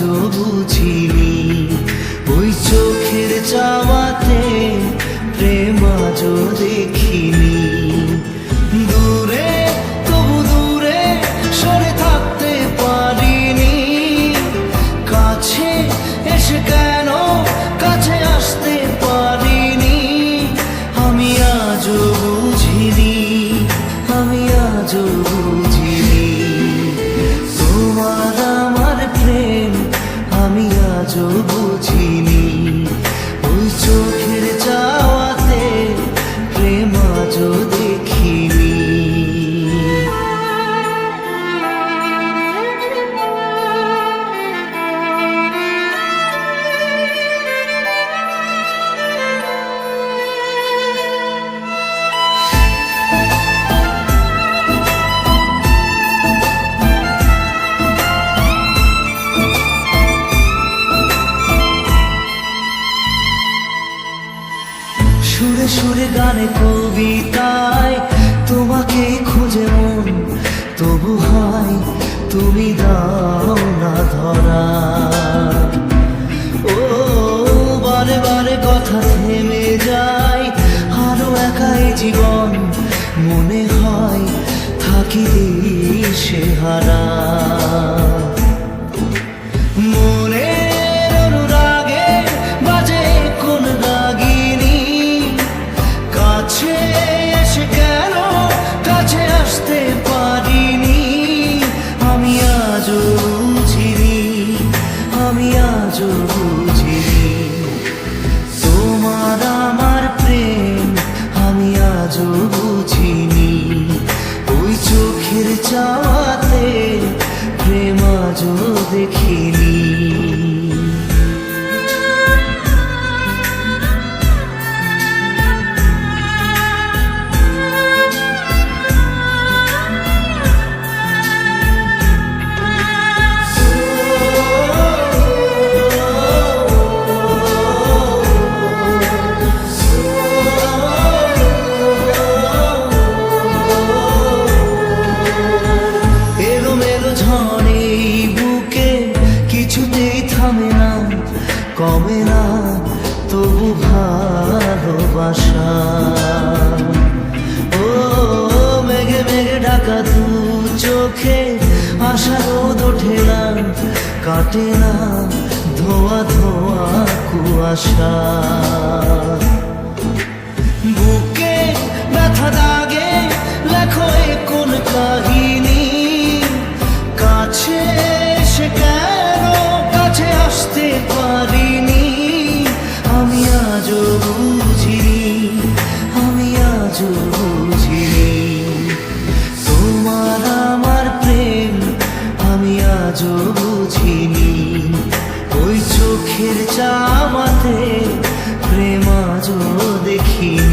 আজও বুঝিনি, ওই চোখের চাওয়াতে প্রেম আজও দেখিনি। দূরে তবু দূরে সরে থাকতে পারিনি, কাছে এসে কেন কাছে আসতে পারিনি। আমি আজও বুঝিনি, আমি আজও বুঝিনি, তোমার আমার প্রেম আমি আজও বুঝিনি। ওই চোখের চাওয়াতে প্রেম আজও দেখিনি। সুরে সুরে গানে কবিতায় তোমাকে খুঁজে মন, তবু হয় তুমি দাও না ধরা। ও বারে বারে কথা থেমে যায়, আরো একাই জীবন মনে হয় থাকি দিশে হারা। মনের অনুরাগে বাজে কোন রাগিনী, কাছে এসে কেন কাছে আসতে পারিনি। আমি আজও বুঝিনি, আমি আজও বুঝিনি, তোমার আমার প্রেম আমি আজও বুঝিনি। ওই চোখের চাওয়াতে প্রেম আজও দেখিনি। ঝড়ে বুকে কিছুতেই থামে না, কমে না তবু ভালোবাসা। ও মেঘে মেঘে ঢাকা দু চোখে আশা রোদ ওঠে না, কাটে না ধোয়া ধোয়া কুয়াশা। বুকে ব্যথা দাগে লেখো কোন কাহিনী, কাছে এসে কেন কাছে আসতে পারিনি। আমি আজও বুঝিনি, আমি আজও বুঝিনি, তোমার আমার প্রেম আমি আজও বুঝিনি। ওই চোখের চাওয়াতে প্রেম আজও দেখিনি।